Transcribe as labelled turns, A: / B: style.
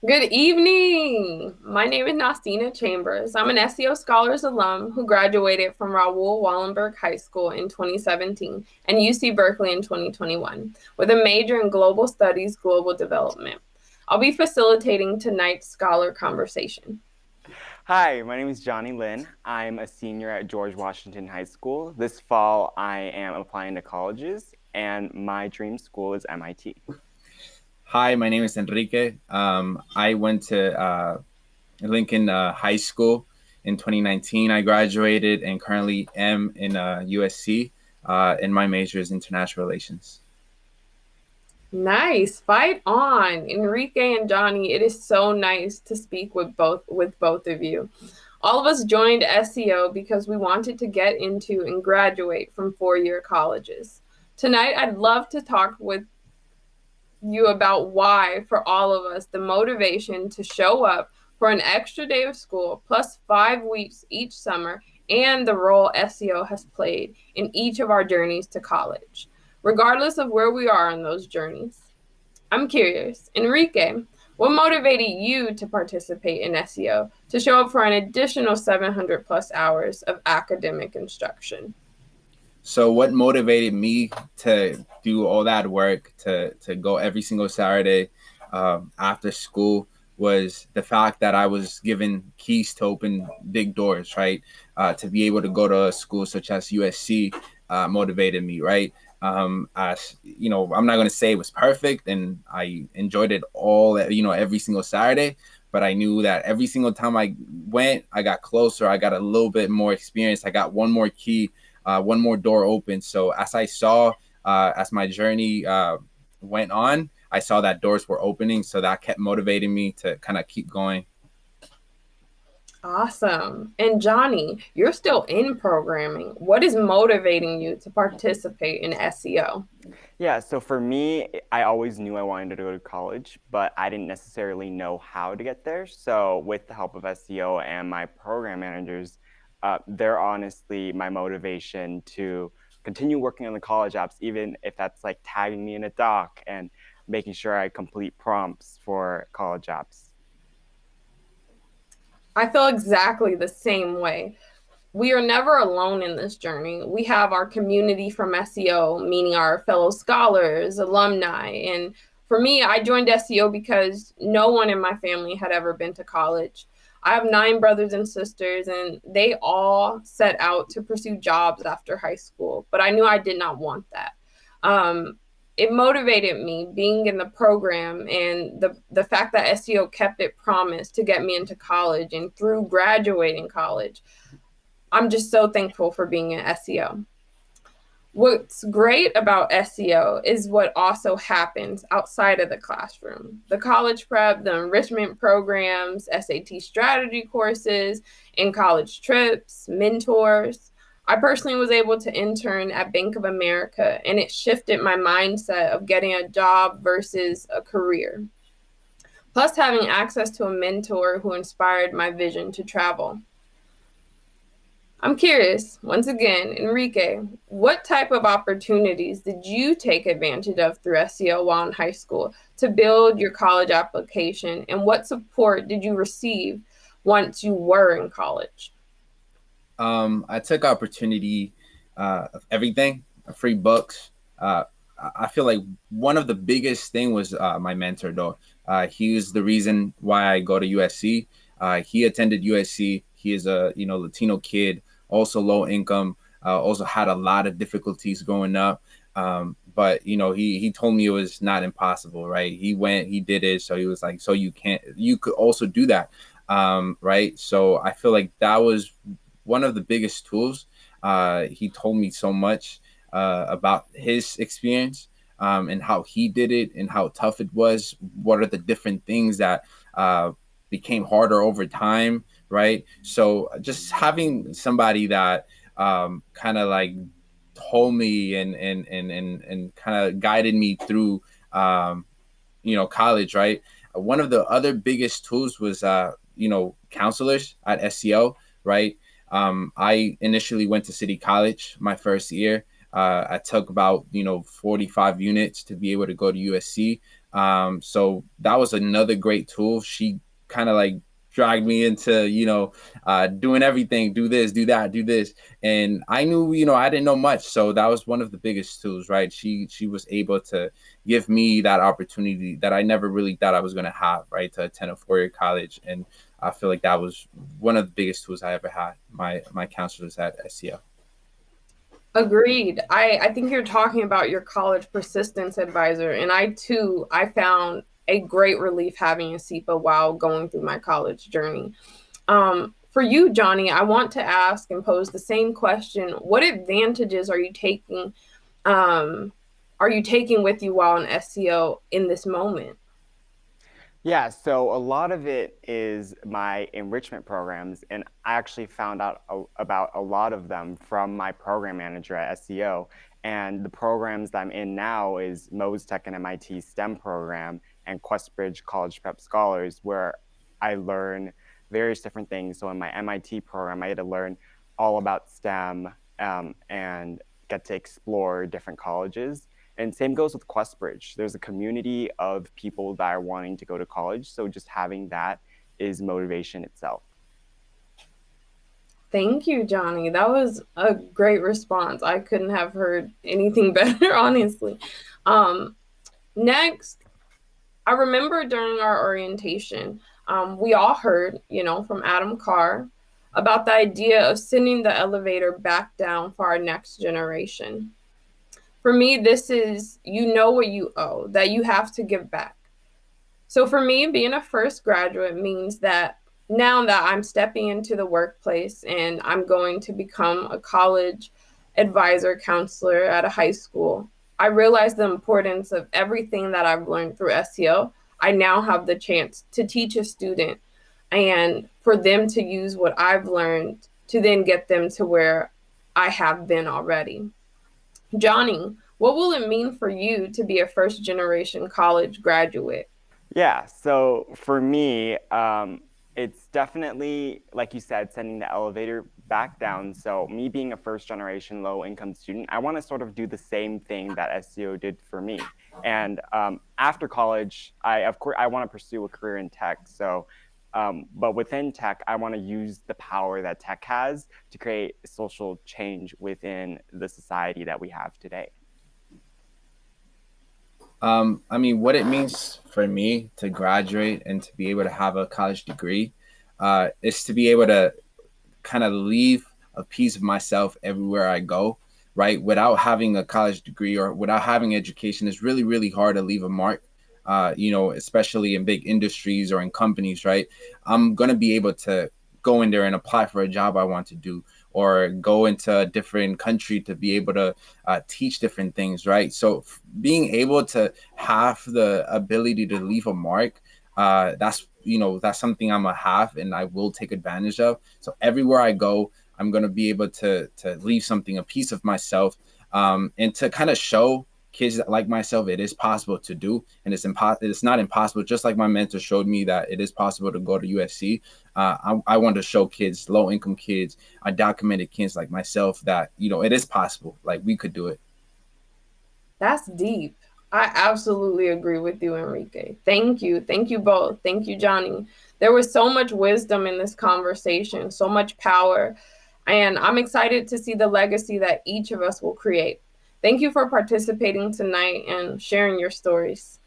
A: Good evening. My name is Nasina Chambers. I'm an SEO Scholars alum who graduated from Raoul Wallenberg High School in 2017 and UC Berkeley in 2021 with a major in Global Studies, Global Development. I'll be facilitating tonight's scholar conversation.
B: Hi, my name is Johnny Lynn. I'm a senior at George Washington High School. This fall, I am applying to colleges, and my dream school is MIT.
C: Hi, my name is Enrique. I went to Lincoln High School in 2019. I graduated and currently am in USC, and my major is international relations.
A: Nice. Fight on. Enrique and Johnny, it is so nice to speak with both of you. All of us joined SEO because we wanted to get into and graduate from four-year colleges. Tonight, I'd love to talk with you about why, for all of us, the motivation to show up for an extra day of school plus 5 weeks each summer and the role SEO has played in each of our journeys to college, regardless of where we are on those journeys. I'm curious, Enrique, what motivated you to participate in SEO to show up for an additional 700 plus hours of academic instruction?
C: So, what motivated me to do all that work to go every single Saturday after school was the fact that I was given keys to open big doors, right? To be able to go to a school such as USC motivated me, right? As you know, I'm not going to say it was perfect, and I enjoyed it all, every single Saturday. But I knew that every single time I went, I got closer. I got a little bit more experience. I got one more key, one more door open. So as I saw, as my journey went on, I saw that doors were opening. So that kept motivating me to kind of keep going.
A: Awesome. And Johnny, you're still in programming. What is motivating you to participate in SEO?
B: Yeah, so for me, I always knew I wanted to go to college, but I didn't necessarily know how to get there. So, with the help of SEO and my program managers, they're honestly my motivation to continue working on the college apps, even if that's like tagging me in a doc and making sure I complete prompts for college apps.
A: I feel exactly the same way. We are never alone in this journey. We have our community from SEO, meaning our fellow scholars, alumni. And for me, I joined SEO because no one in my family had ever been to college. I have nine brothers and sisters, and they all set out to pursue jobs after high school, but I knew I did not want that. Um, it motivated me being in the program and the fact that SEO kept it promised to get me into college and through graduating college. I'm just so thankful for being in SEO. What's great about SEO is what also happens outside of the classroom. The college prep, the enrichment programs, SAT strategy courses, in college trips, mentors. I personally was able to intern at Bank of America, and it shifted my mindset of getting a job versus a career. Plus, having access to a mentor who inspired my vision to travel. I'm curious, once again, Enrique, what type of opportunities did you take advantage of through SEO while in high school to build your college application? And what support did you receive once you were in college?
C: I took opportunity of everything, free books. I feel like one of the biggest thing was my mentor, though. He was the reason why I go to USC. He attended USC. He is a Latino kid, also low income, also had a lot of difficulties growing up. But he told me it was not impossible, right? He went, he did it, so he was like, so you could also do that, right? So I feel like that was one of the biggest tools. He told me so much about his experience, and how he did it and how tough it was. What are the different things that became harder over time, right? So just having somebody that kind of like told me and kind of guided me through college, right? One of the other biggest tools was counselors at SEO, right? I initially went to City College my first year. I took about 45 units to be able to go to USC. So that was another great tool. She kind of like dragged me into, doing everything, do this, do that, do this. And I knew, I didn't know much. So that was one of the biggest tools, right? She was able to give me that opportunity that I never really thought I was going to have, right? To attend a 4-year college. And I feel like that was one of the biggest tools I ever had, my counselors at SEO.
A: Agreed. I think you're talking about your college persistence advisor. And I found a great relief having a SEPA while going through my college journey. For you, Johnny, I want to ask and pose the same question. What advantages um, are you taking with you while in SEO in this moment?
B: Yeah, so a lot of it is my enrichment programs, and I actually found out about a lot of them from my program manager at SEO. And the programs that I'm in now is Mose Tech and MIT STEM program and QuestBridge College Prep Scholars, where I learn various different things. So in my MIT program, I had to learn all about STEM and get to explore different colleges. And same goes with QuestBridge. There's a community of people that are wanting to go to college. So just having that is motivation itself.
A: Thank you, Johnny. That was a great response. I couldn't have heard anything better, honestly. Um, Next, I remember during our orientation, we all heard, from Adam Carr about the idea of sending the elevator back down for our next generation. For me, this is what you owe, that you have to give back. So for me, being a first graduate means that now that I'm stepping into the workplace and I'm going to become a college advisor counselor at a high school, I realize the importance of everything that I've learned through SEO. I now have the chance to teach a student and for them to use what I've learned to then get them to where I have been already. Johnny, what will it mean for you to be a first generation college graduate?
B: Yeah, so for me, it's definitely, like you said, sending the elevator back down. So me being a first generation low income student, I want to sort of do the same thing that SEO did for me. And after college, of course I want to pursue a career in tech. So, but within tech, I want to use the power that tech has to create social change within the society that we have today.
C: I mean, what it means for me to graduate and to be able to have a college degree is to be able to kind of leave a piece of myself everywhere I go, right? Without having a college degree or without having education, it's really, really hard to leave a mark, especially in big industries or in companies, right? I'm going to be able to go in there and apply for a job I want to do or go into a different country to be able to teach different things, right? So being able to have the ability to leave a mark, that's something I'm gonna have and I will take advantage of. So everywhere I go, I'm gonna be able to leave something, a piece of myself, and to kind of show kids that like myself it is possible to do, and it's not impossible. Just like my mentor showed me that it is possible to go to USC. I want to show kids, low income kids, undocumented kids like myself that it is possible. Like we could do it.
A: That's deep. I absolutely agree with you, Enrique. Thank you. Thank you both. Thank you, Johnny. There was so much wisdom in this conversation, so much power. And I'm excited to see the legacy that each of us will create. Thank you for participating tonight and sharing your stories.